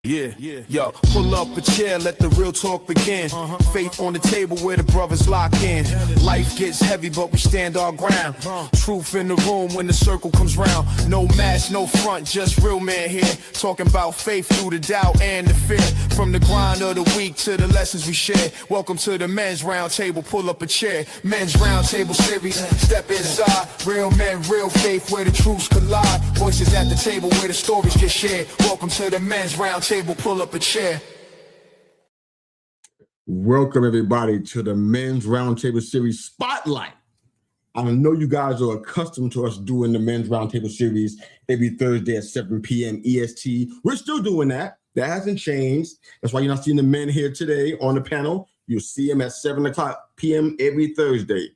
Yo, pull up a chair, let the real talk begin. Faith on the table where the brothers lock in. Life gets heavy, but we stand our ground. Truth in the room when the circle comes round. No mask, no front, just real man here. Talking about faith through the doubt and the fear. From the grind of the week to the lessons we share. Welcome to the men's round table, pull up a chair. Men's round table series, step inside. Real men, real faith where the truths collide. Voices at the table where the stories get shared. Welcome to the men's round table, pull up a chair. Welcome everybody to the Men's Roundtable Series Spotlight. I know you guys are accustomed to us doing the Men's Roundtable Series every Thursday at 7 p.m. EST. We're still doing that. That hasn't changed. That's why you're not seeing the men here today on the panel. You'll see them at 7 o'clock p.m. every Thursday.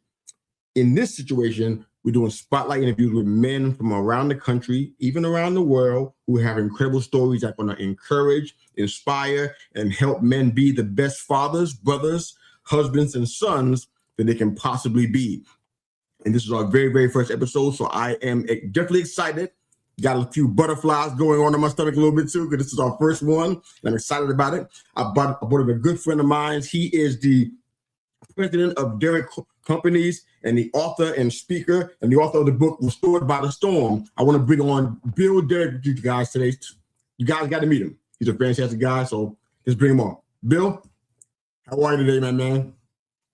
In this situation, we're doing spotlight interviews with men from around the country, even around the world, who have incredible stories that are going to encourage, inspire, and help men be the best fathers, brothers, husbands, and sons that they can possibly be. And this is our very, very first episode, so I am definitely excited. Got a few butterflies going on in my stomach a little bit too, because this is our first one, and I'm excited about it. I brought in a good friend of mine. He is the president of Derrick Companies and the author and speaker and the author of the book Restored by the Storm. I want to bring on Bill Derrick with you guys today. You guys got to meet him. He's a fantastic guy, so let's bring him on. Bill, how are you today, man?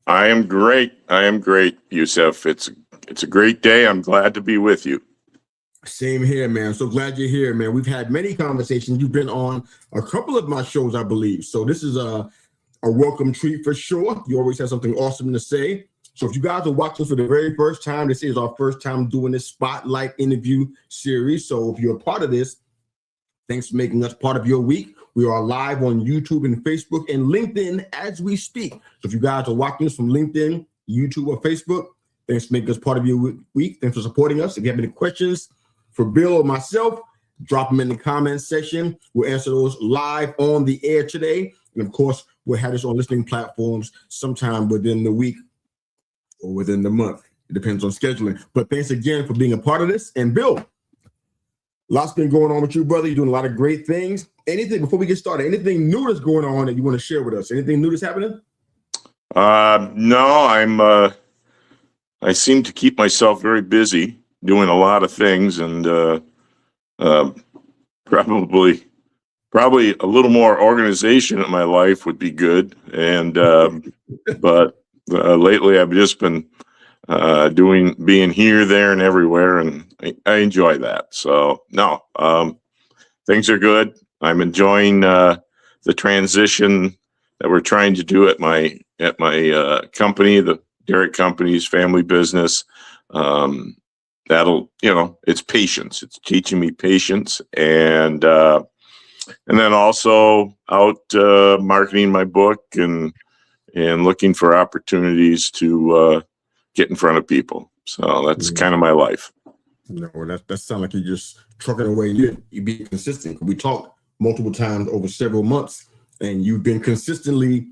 I am great. Yusuf. It's a great day. I'm glad to be with you. Same here, man. So glad you're here, man. We've had many conversations. You've been on a couple of my shows, I believe. So this is a welcome treat for sure. You always have something awesome to say. So if you guys are watching for the very first time, this is our first time doing this spotlight interview series. So if you're a part of this, thanks for making us part of your week. We are live on YouTube and Facebook and LinkedIn as we speak. So if you guys are watching us from LinkedIn, YouTube, or Facebook, thanks for making us part of your week. Thanks for supporting us. If you have any questions for Bill or myself, drop them in the comments section. We'll answer those live on the air today. And of course, we'll have this on listening platforms sometime within the week or within the month. It depends on scheduling. But thanks again for being a part of this. And Bill, lots been going on with you, brother. You're doing a lot of great things. Anything, before we get started, anything new that's going on that you want to share with us? Anything new that's happening? No, I seem to keep myself very busy doing a lot of things, and probably a little more organization in my life would be good. And but lately I've just been being here, there, and everywhere, and I enjoy that. So no, things are good. I'm enjoying the transition that we're trying to do at my company, the Derrick Companies family business. It's patience. It's teaching me patience, and then also out marketing my book and looking for opportunities to get in front of people. So that's kind of my life. No, that sounds like you're just trucking away. You be consistent. We talked multiple times over several months, and you've been consistently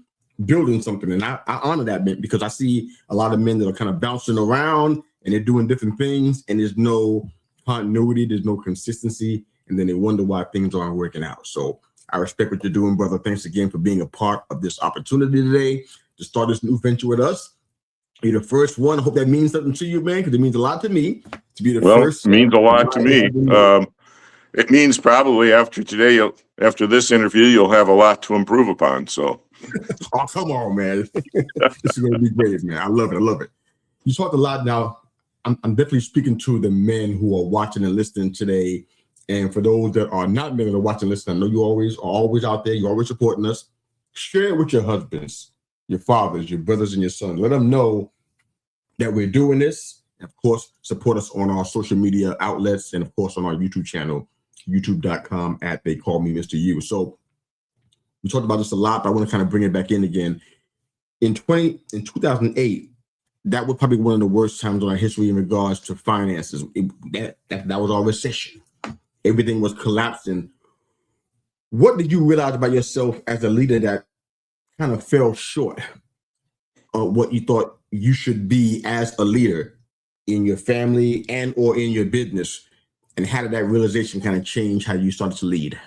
building something. And I honor that, man, because I see a lot of men that are kind of bouncing around and they're doing different things, and there's no continuity, there's no consistency, and then they wonder why things aren't working out. So I respect what you're doing, brother. Thanks again for being a part of this opportunity today to start this new venture with us. You're the first one. I hope that means something to you, man, because it means a lot to me to be the first. It means a lot to me. It means probably after today, after this interview, you'll have a lot to improve upon. So, oh, come on, man. This is going to be great, man. I love it. You talked a lot now. I'm definitely speaking to the men who are watching and listening today. And for those that are not men that are watching and listening, I know you are always out there. You're always supporting us. Share it with your husbands, your fathers, your brothers, and your sons. Let them know that we're doing this. And of course, support us on our social media outlets and, of course, on our YouTube channel, youtube.com / They Call Me Mr. U. So we talked about this a lot, but I want to kind of bring it back in again. In 2008, that was probably one of the worst times in our history in regards to finances. That was our recession. Everything was collapsing. What did you realize about yourself as a leader that kind of fell short of what you thought you should be as a leader in your family and or in your business? And how did that realization kind of change how you started to lead?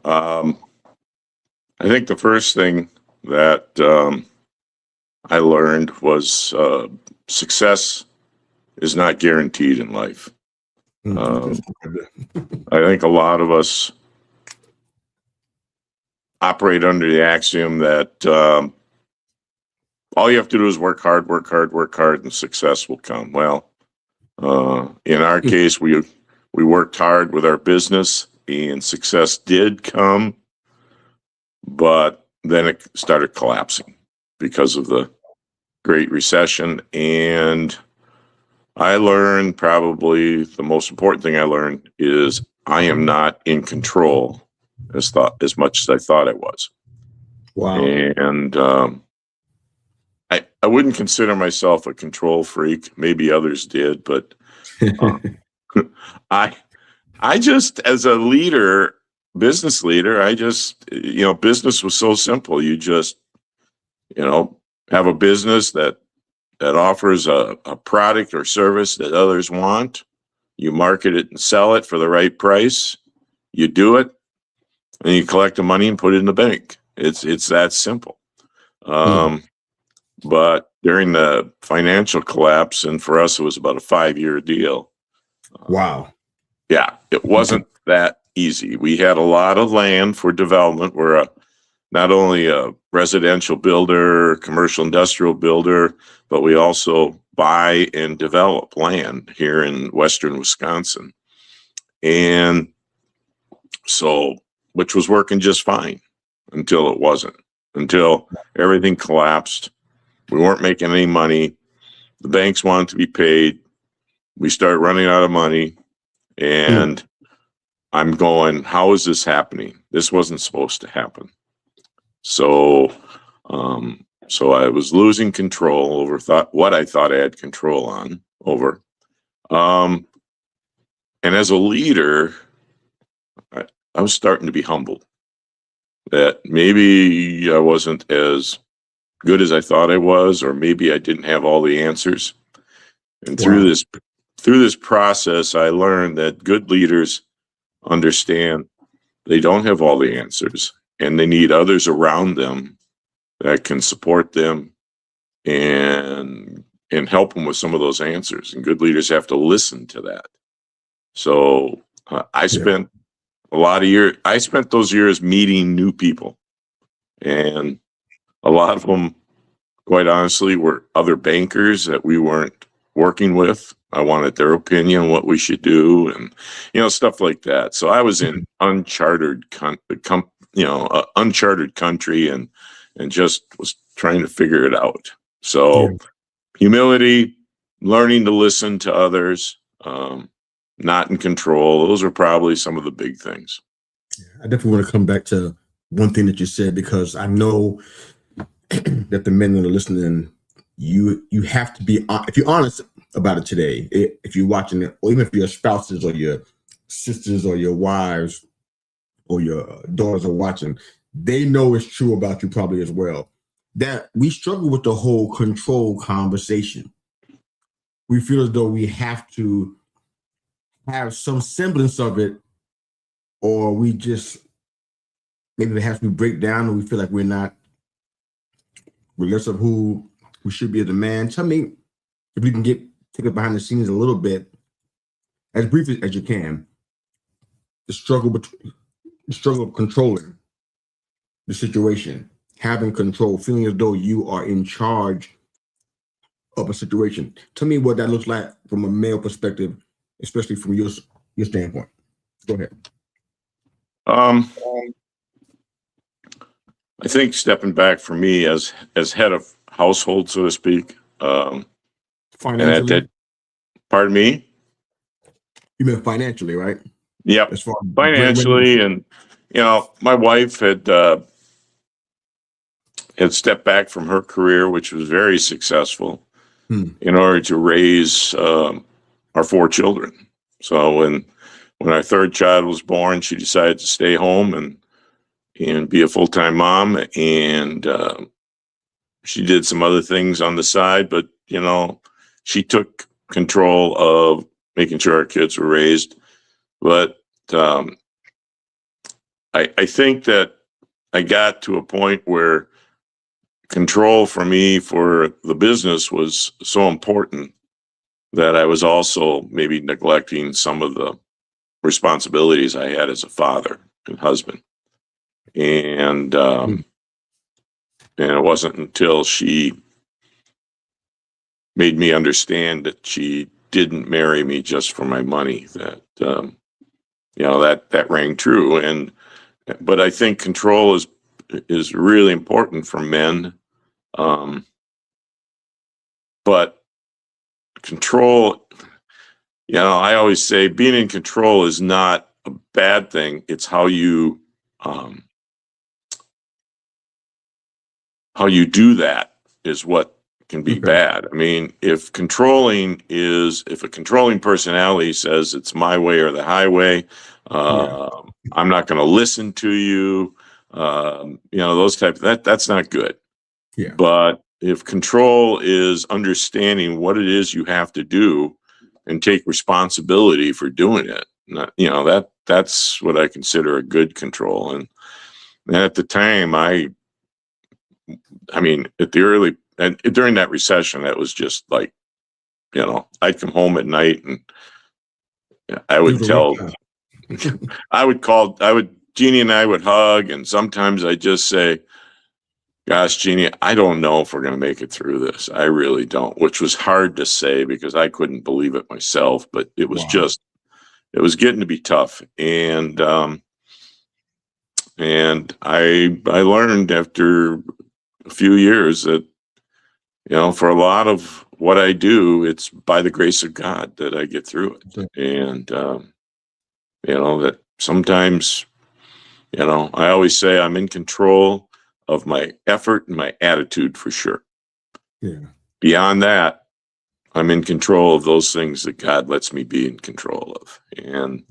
Um, I think the first thing that I learned was success is not guaranteed in life. I think a lot of us operate under the axiom that all you have to do is work hard, work hard, work hard, and success will come. Well, in our case, we worked hard with our business, and success did come, but then it started collapsing because of the Great Recession. And I learned, probably the most important thing I learned is I am not in control as much as I thought I was. Wow. And I wouldn't consider myself a control freak. Maybe others did, but I just, as a leader, business leader, business was so simple. You just, have a business that offers a product or service that others want. You market it and sell it for the right price. You do it, and you collect the money and put it in the bank. It's that simple. But during the financial collapse, and for us, it was about a 5-year deal. Wow. Yeah, it wasn't that easy. We had a lot of land for development. We're not only a residential builder, commercial industrial builder, but we also buy and develop land here in western Wisconsin. And so, which was working just fine until it wasn't, until everything collapsed. We weren't making any money. The banks wanted to be paid. We started running out of money. And I'm going, how is this happening? This wasn't supposed to happen. So I was losing control over what I thought I had control over. And as a leader, I was starting to be humbled that maybe I wasn't as good as I thought I was, or maybe I didn't have all the answers. And through this process, I learned that good leaders understand they don't have all the answers, and they need others around them that can support them and help them with some of those answers. And good leaders have to listen to that. So I spent those years meeting new people, and a lot of them, quite honestly, were other bankers that we weren't working with. I wanted their opinion on what we should do, and stuff like that. So I was in uncharted country, and just was trying to figure it out. So humility, learning to listen to others, not in control. Those are probably some of the big things. I definitely want to come back to one thing that you said, because I know that the men that are listening, you have to be, if you're honest about it today, if you're watching it, or even if your spouses or your sisters or your wives or your daughters are watching, they know it's true about you probably as well, that we struggle with the whole control conversation. We feel as though we have to have some semblance of it, or we just, maybe it has to break down, and we feel like we're less of who we should be as a man. Tell me, if we can take it behind the scenes a little bit, as brief as you can, the struggle of controlling the situation, having control, feeling as though you are in charge of a situation. Tell me what that looks like from a male perspective, especially from your standpoint. Go ahead. I think stepping back for me as head of household, so to speak. Financially? Pardon me? You meant financially, right? Yep. As far as financially, and my wife had stepped back from her career, which was very successful, in order to raise our 4 children. So when our third child was born, she decided to stay home and be a full-time mom, and she did some other things on the side, but she took control of making sure our kids were raised. But I think that I got to a point where control for me for the business was so important that I was also maybe neglecting some of the responsibilities I had as a father and husband. And it wasn't until she made me understand that she didn't marry me just for my money that that rang true. But I think control is really important for men. But control, I always say being in control is not a bad thing. It's how you do that is what can be bad. I mean, if a controlling personality says it's my way or the highway, I'm not going to listen to you, those that's not good. Yeah. But if control is understanding what it is you have to do and take responsibility for doing it, that's what I consider a good control. And at the time, during that recession, that was just like, I'd come home at night and I would Jeannie and I would hug, and sometimes I'd just say, gosh, Jeannie, I don't know if we're going to make it through this. I really don't, which was hard to say because I couldn't believe it myself, but it was it was getting to be tough. And I learned after a few years that, for a lot of what I do, it's by the grace of God that I get through it. And, that sometimes, I always say I'm in control of my effort and my attitude for sure. Yeah. Beyond that, I'm in control of those things that God lets me be in control of. And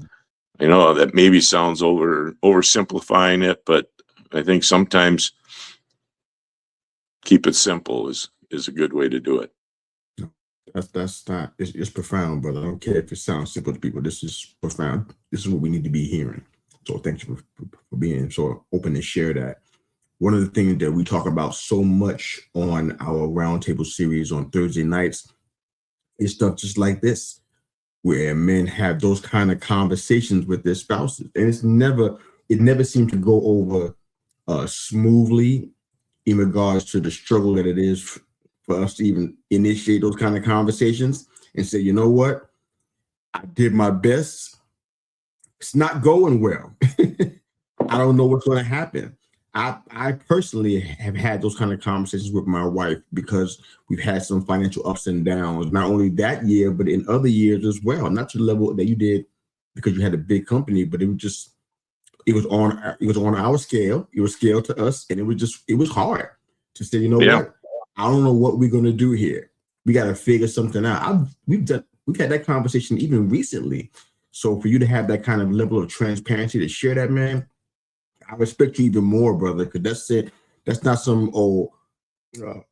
I know that maybe sounds oversimplifying it, but I think sometimes keep it simple is a good way to do it. That's not, it's profound, brother. I don't care if it sounds simple to people. This is profound. This is what we need to be hearing. So thank you for being so open to share that. One of the things that we talk about so much on our roundtable series on Thursday nights is stuff just like this, where men have those kind of conversations with their spouses. And it never seems to go over smoothly in regards to the struggle that it is for us to even initiate those kind of conversations and say, you know what? I did my best. It's not going well. I don't know what's going to happen. I personally have had those kind of conversations with my wife because we've had some financial ups and downs, not only that year, but in other years as well. Not to the level that you did because you had a big company, but it was on our scale. It was scaled to us, and it was hard to say, you know what? I don't know what we're going to do here. We got to figure something out. We've had that conversation even recently. So for you to have that kind of level of transparency to share that, man, I respect you even more, brother, because that's it. That's not some old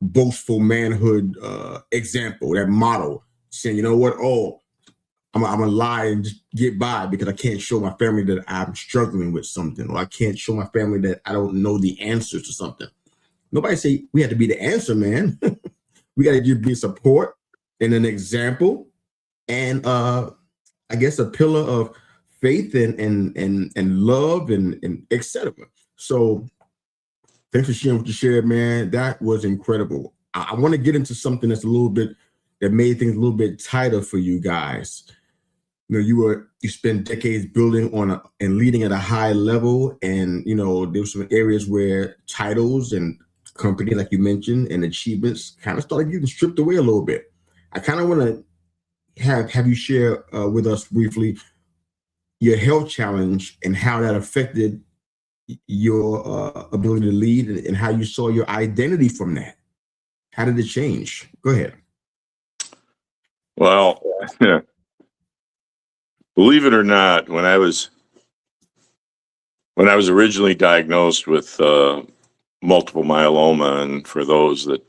boastful manhood example, that model saying, you know what? Oh, I'm gonna lie and just get by because I can't show my family that I'm struggling with something, or I can't show my family that I don't know the answers to something. Nobody say we have to be the answer, man. We got to just be support and an example, and I guess a pillar of faith and love and etc. So thanks for sharing what you shared, man. That was incredible. I want to get into something that's that made things a little bit tighter for you guys. You spent decades building on and leading at a high level, and there were some areas where titles and company, like you mentioned, and achievements kind of started getting stripped away a little bit. I kind of want to have you share with us briefly your health challenge and how that affected your ability to lead and how you saw your identity from that. How did it change? Go ahead. Well, believe it or not, when I was originally diagnosed with multiple myeloma, and for those that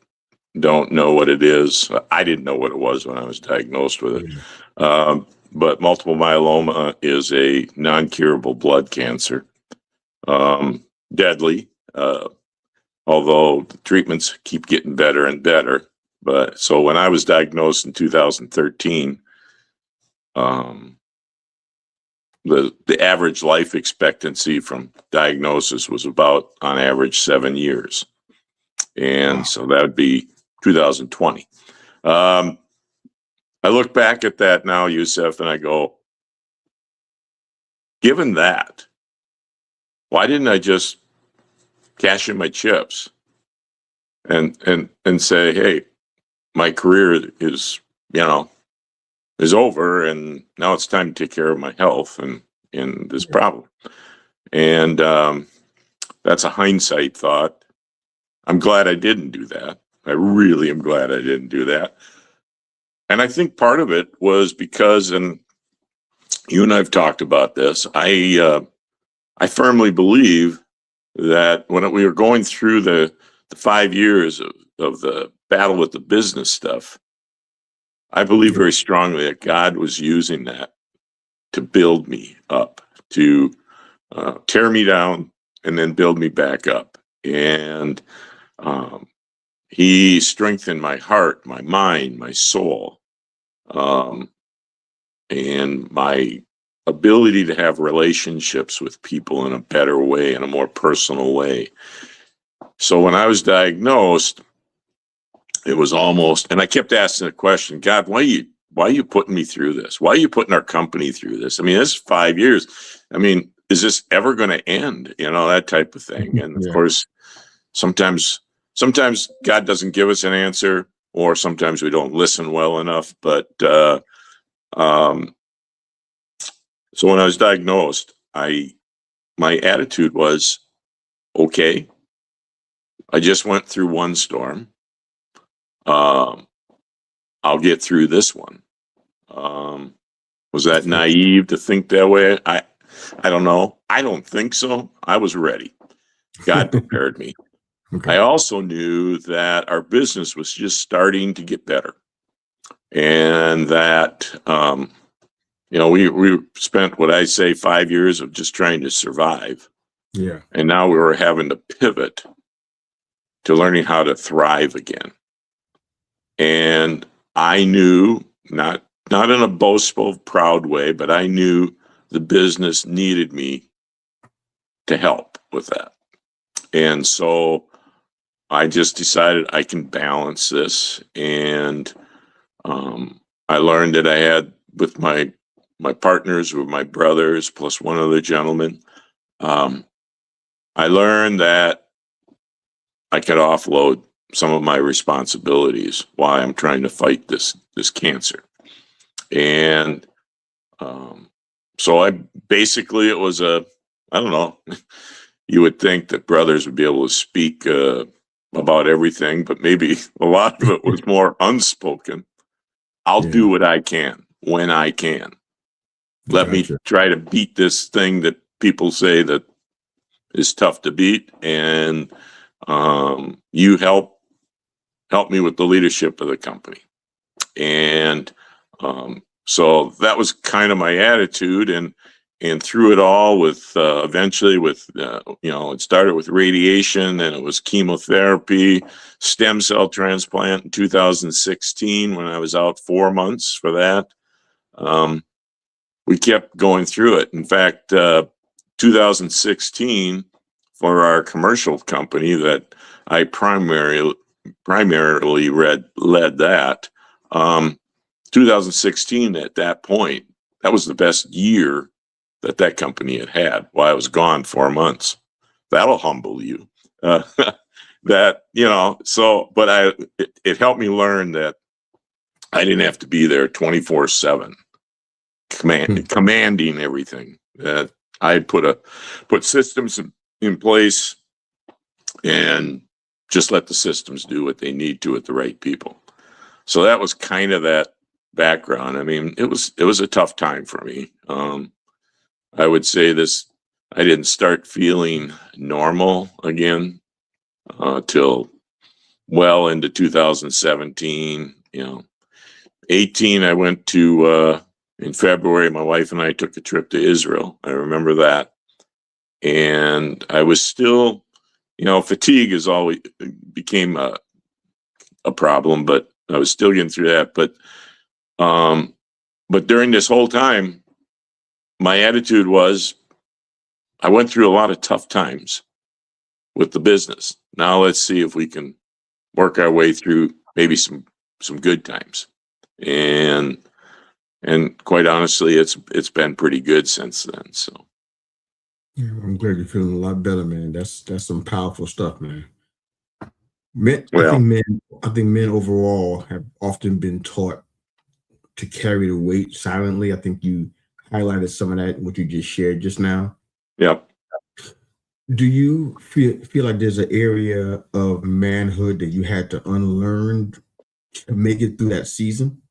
don't know what it is, I didn't know what it was when I was diagnosed with it. But multiple myeloma is a non-curable blood cancer. deadly, although the treatments keep getting better and better. But so when I was diagnosed in 2013, the average life expectancy from diagnosis was about, on average, 7 years. And so that would be 2020. I look back at that now, Yusef, and I go, given that, why didn't I just cash in my chips and say, hey, my career is, is over, and now it's time to take care of my health and this problem. And that's a hindsight thought. I'm glad I didn't do that. I really am glad I didn't do that. And I think part of it was because, and you and I've talked about this, I firmly believe that when we were going through the 5 years of the battle with the business stuff, I believe very strongly that God was using that to build me up, to tear me down and then build me back up. And he strengthened my heart, my mind, my soul, and my ability to have relationships with people in a better way, in a more personal way. So when I was diagnosed, it was almost, and I kept asking the question, God, why are you putting me through this? Why are you putting our company through this? I mean, this is 5 years. I mean, is this ever going to end? That type of thing. And of course, sometimes God doesn't give us an answer, or sometimes we don't listen well enough. But so when I was diagnosed, my attitude was, okay, I just went through one storm. I'll get through this one. Was that naive to think that way? I don't know. I don't think so. I was ready. God prepared me. Okay. I also knew that our business was just starting to get better, and that we spent what I say 5 years of just trying to survive. Yeah. And now we were having to pivot to learning how to thrive again. And I knew, not in a boastful, proud way, but I knew the business needed me to help with that. And so I just decided I can balance this. And I learned that I had, with my partners, who were my brothers, plus one other gentleman, I learned that I could offload some of my responsibilities while I'm trying to fight this cancer. And so it was I don't know, you would think that brothers would be able to speak about everything, but maybe a lot of it was more unspoken. I'll do what I can when I can. Let me try to beat this thing that people say that is tough to beat, and you help me with the leadership of the company. And so that was kind of my attitude, and through it all, with eventually with it started with radiation, and it was chemotherapy, stem cell transplant in 2016 when I was out 4 months for that. We kept going through it. In fact, 2016, for our commercial company that I primarily led that, 2016, at that point, that was the best year that company had while I was gone 4 months. That'll humble you. But it helped me learn that I didn't have to be there 24/7, commanding everything. That I had put systems in place and just let the systems do what they need to with the right people. So that was kind of that background. I mean, it was a tough time for me. I would say I didn't start feeling normal again till well into 2017. 18, I went to in February. My wife and I took a trip to Israel. I remember that, and I was still, fatigue is always became a problem, but I was still getting through that. But during this whole time, my attitude was, I went through a lot of tough times with the business. Now let's see if we can work our way through maybe some good times. And quite honestly, it's been pretty good since then. So Yeah, I'm glad you're feeling a lot better, man. That's some powerful stuff, man. Men, well, I think men overall have often been taught to carry the weight silently. I think you highlighted some of that in what you just shared just now. yeah. Do you feel like there's an area of manhood that you had to unlearn to make it through that season?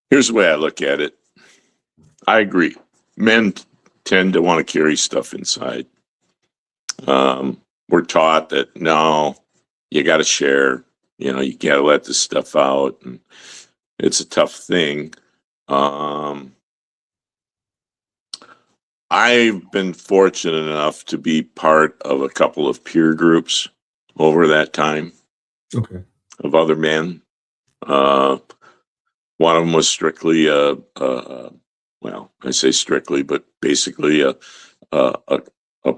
Here's the way I look at it. I agree. Men tend to want to carry stuff inside. We're taught that no, you got to share. You got to let this stuff out, and it's a tough thing. I've been fortunate enough to be part of a couple of peer groups over that time. Okay. Of other men. One of them was strictly well, I say strictly, but basically a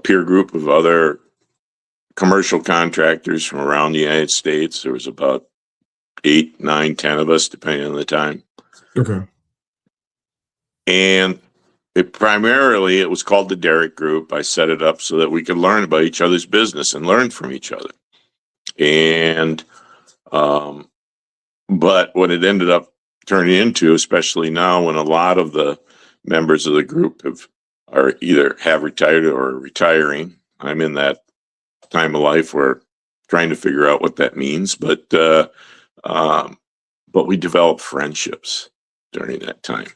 peer group of other commercial contractors from around the United States. There was about 8, 9, 10 of us, depending on the time. Okay. And it was called the Derrick Group. I set it up so that we could learn about each other's business and learn from each other. And but what it ended up turning into, especially now when a lot of the members of the group have retired or are retiring. I'm in that time of life where trying to figure out what that means, but we developed friendships during that time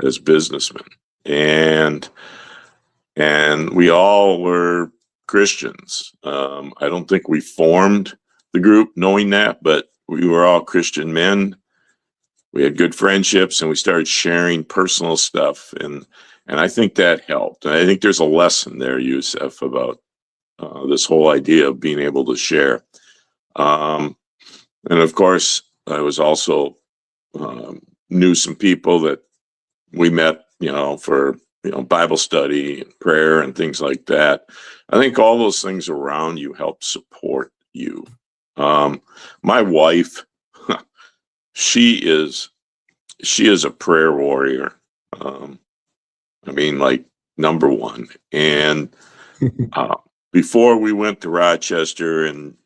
as businessmen, and we all were Christians. I don't think we formed the group knowing that, but we were all Christian men. We had good friendships, and we started sharing personal stuff, and I think that helped. And I think there's a lesson there, Yusef, about this whole idea of being able to share. And of course, I was also knew some people that we met, for Bible study and prayer and things like that. I think all those things around you help support you. My wife, she is a prayer warrior. Like number one. And before we went to Rochester in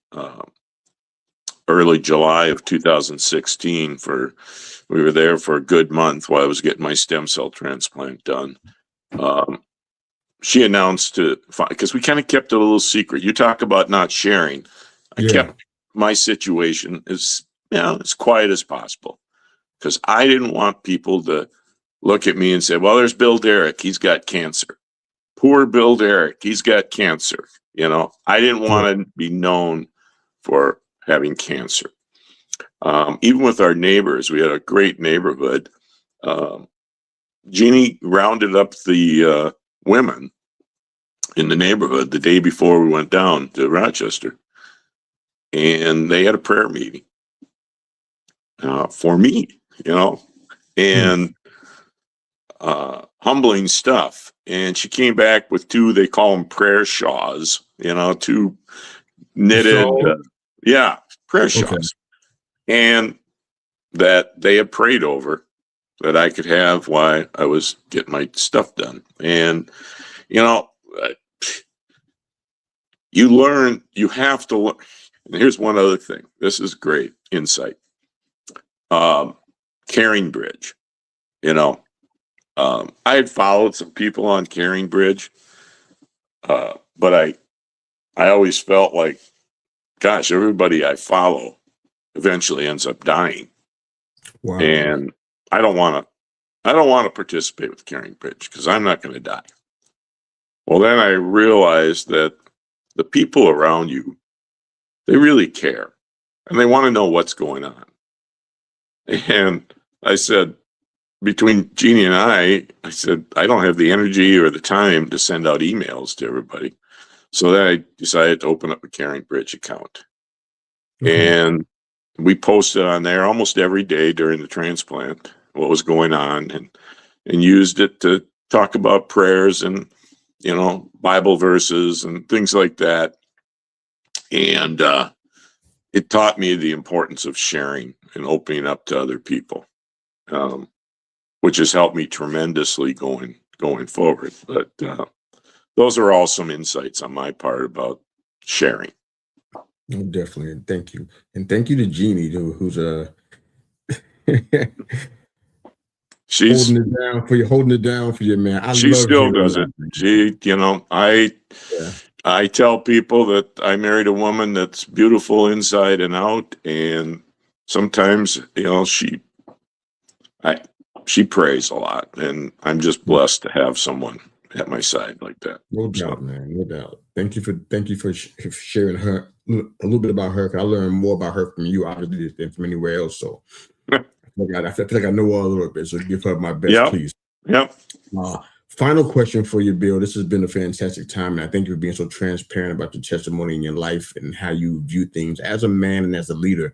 early July of 2016, we were there for a good month while I was getting my stem cell transplant done. She announced because we kind of kept it a little secret. You talk about not sharing. I kept my situation as quiet as possible, because I didn't want people to look at me and say, well, there's Bill Derrick. He's got cancer. Poor Bill Derrick. He's got cancer. I didn't want to be known for having cancer. Even with our neighbors, we had a great neighborhood. Jeannie rounded up the women in the neighborhood the day before we went down to Rochester, and they had a prayer meeting for me, and humbling stuff. And she came back with 2, they call them prayer shawls, 2 knitted, prayer shawls, and that they had prayed over that I could have while I was getting my stuff done. And, you have to learn. And here's one other thing. This is great insight. Caring Bridge, I had followed some people on Caring Bridge, but I always felt like, gosh, everybody I follow eventually ends up dying. Wow. And I don't want to participate with Caring Bridge because I'm not going to die. Well, then I realized that the people around you, they really care, and they want to know what's going on. And I said, between Jeannie and I said, I don't have the energy or the time to send out emails to everybody. So then I decided to open up a Caring Bridge account. And we posted on there almost every day during the transplant, what was going on, and used it to talk about prayers and, Bible verses and things like that. And it taught me the importance of sharing and opening up to other people, which has helped me tremendously going forward. But those are all some insights on my part about sharing. Oh, definitely. And thank you. And thank you to Jeannie, who's She's holding it down for you, man. She still does it. She, I tell people that I married a woman that's beautiful inside and out, and sometimes, she prays a lot, and I'm just blessed to have someone at my side like that. No doubt, man. No doubt. Thank you for sharing a little bit about her. 'Cause I learned more about her from you, obviously, than from anywhere else. So I feel like I know her a little bit. So give her my best, please. Yep. Final question for you, Bill. This has been a fantastic time, and I thank you for being so transparent about your testimony in your life and how you view things as a man and as a leader.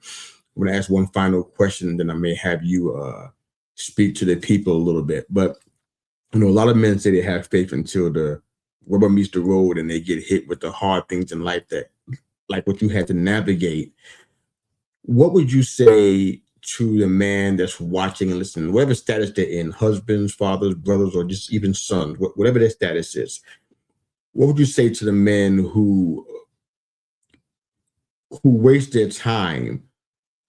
I'm going to ask one final question, and then I may have you speak to the people a little bit. But a lot of men say they have faith until the rubber meets the road and they get hit with the hard things in life that, like what you had to navigate. What would you say to the man that's watching and listening, whatever status they're in, husbands, fathers, brothers, or just even sons, whatever their status is? What would you say to the men who waste their time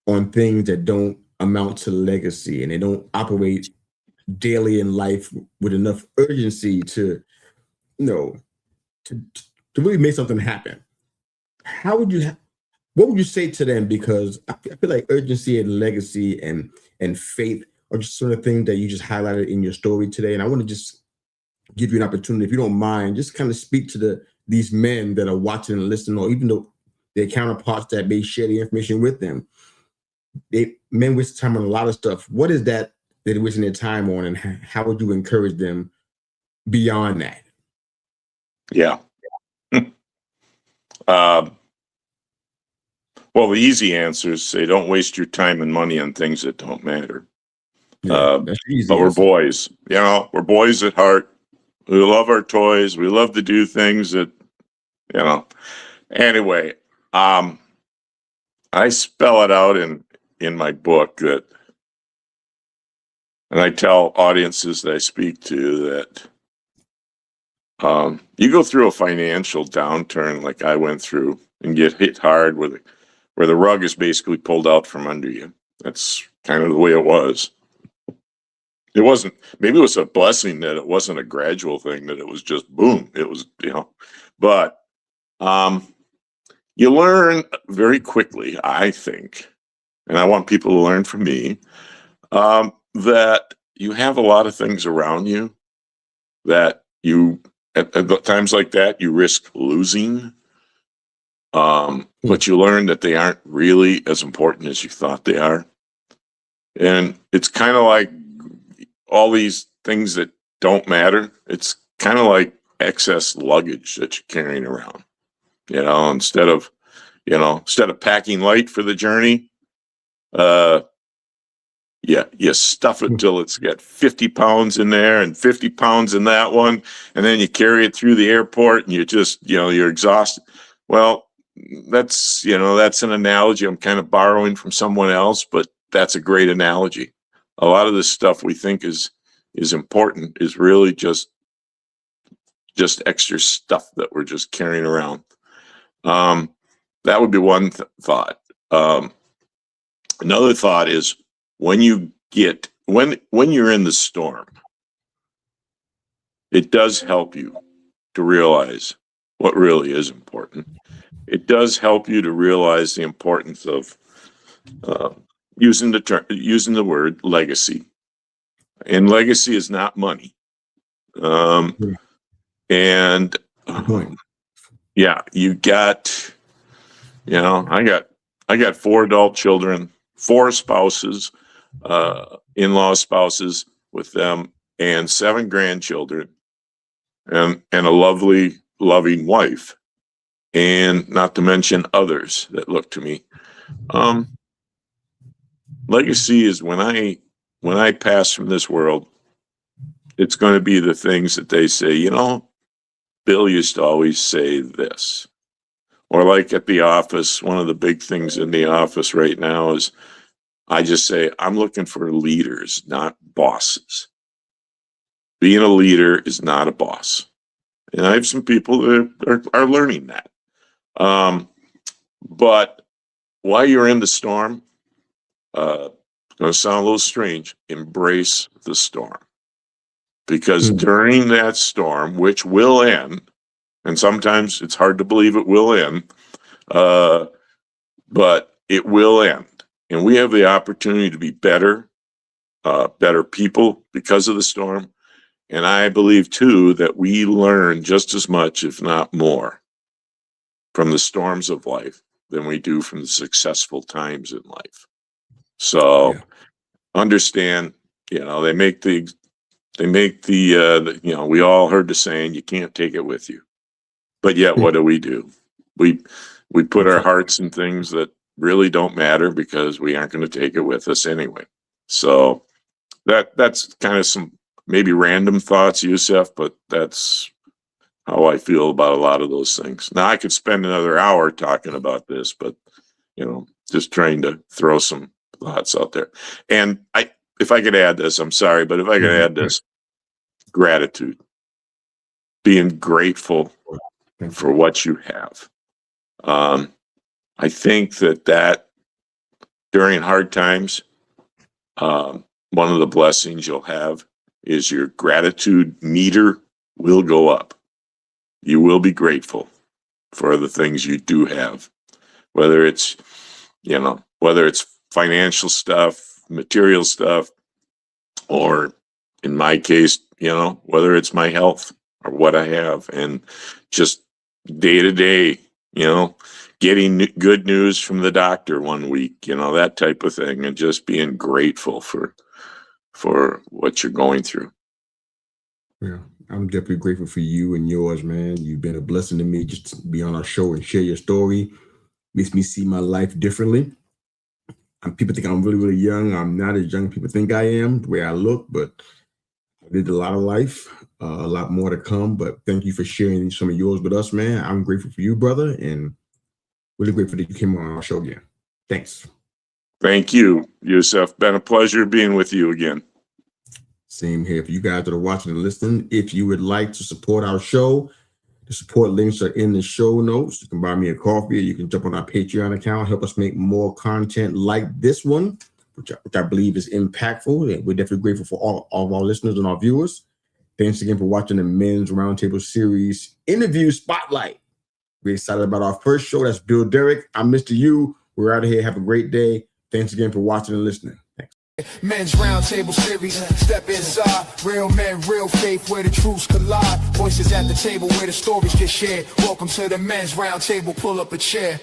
on things that don't amount to legacy and they don't operate daily in life with enough urgency to really make something happen? What would you say to them? Because I feel like urgency and legacy and faith are just sort of things that you just highlighted in your story today. And I want to just give you an opportunity, if you don't mind, just kind of speak to these men that are watching and listening, or even though their counterparts that may share the information with them. Men waste time on a lot of stuff. What is that they're wasting their time on, and how would you encourage them beyond that? Yeah. Well, the easy answer is say, don't waste your time and money on things that don't matter. That's easy. But we're boys, we're boys at heart. We love our toys. We love to do things that, anyway, I spell it out in my book that, and I tell audiences that I speak to that you go through a financial downturn like I went through and get hit hard where the rug is basically pulled out from under you. That's kind of the way it was. It wasn't, maybe it was a blessing that it wasn't a gradual thing, that it was just boom. It was, but you learn very quickly, I think, and I want people to learn from me, that you have a lot of things around you that you, at times like that, you risk losing. But you learn that they aren't really as important as you thought they are. And it's kind of like all these things that don't matter. It's kind of like excess luggage that you're carrying around, instead of packing light for the journey, you stuff it till it's got 50 pounds in there and 50 pounds in that one. And then you carry it through the airport and you just, you're exhausted. Well, that's an analogy I'm kind of borrowing from someone else, but that's a great analogy. A lot of this stuff we think is important is really just extra stuff that we're just carrying around. That would be one thought. Another thought is when you're in the storm, it does help you to realize what really is important. It does help you to realize the importance of using the word legacy. And legacy is not money. And you got, I got 4 adult children, 4 spouses, in-law spouses. with them and 7 grandchildren and a lovely, loving wife, and not to mention others that look to me. Legacy is when I pass from this world, it's going to be the things that they say, you know, Bill used to always say this. Or like at the office, one of the big things in the office right now is I just say, I'm looking for leaders, not bosses. Being a leader is not a boss. And I have some people that are learning that. But while you're in the storm, it's going to sound a little strange, embrace the storm. Because during that storm, which will end, and sometimes it's hard to believe it will end, but it will end. And we have the opportunity to be better people because of the storm. And I believe, too, that we learn just as much, if not more, from the storms of life than we do from the successful times in life. So understand, you know, they make the you know, we all heard the saying, you can't take it with you. But yet, what do? We put our hearts in things that really don't matter because we aren't going to take it with us anyway. So that's kind of some maybe random thoughts, Yusef, but that's how I feel about a lot of those things. Now, I could spend another hour talking about this, but, you know, just trying to throw some thoughts out there. And if I could add this, I'm sorry, but if I could add this, gratitude, being grateful for what you have. I think that during hard times, one of the blessings you'll have is your gratitude meter will go up. You will be grateful for the things you do have, whether it's, you know, whether it's financial stuff, material stuff, or in my case, you know, whether it's my health or what I have, and just day to day, you know, getting good news from the doctor one week, you know, that type of thing, and just being grateful for what you're going through. Yeah, I'm definitely grateful for you and yours, man. You've been a blessing to me just to be on our show and share your story. Makes me see my life differently. People think I'm really, really young. I'm not as young as people think I am, the way I look, but I did a lot of life, a lot more to come. But thank you for sharing some of yours with us, man. I'm grateful for you, brother, and really grateful that you came on our show again. Thanks. Thank you, Yusef. Been a pleasure being with you again. Same here. For you guys that are watching and listening, if you would like to support our show, the support links are in the show notes. You can buy me a coffee, or you can jump on our Patreon account, help us make more content like this one, which I believe is impactful. And we're definitely grateful for all of our listeners and our viewers. Thanks again for watching the Men's Roundtable Series Interview Spotlight. We're excited about our first show. That's Bill Derrick. I'm Mr. U. We're out of here. Have a great day. Thanks again for watching and listening. Thanks. Men's Roundtable Series, step inside. Real men, real faith, where the truths collide. Voices at the table where the stories get shared. Welcome to the Men's Roundtable, pull up a chair.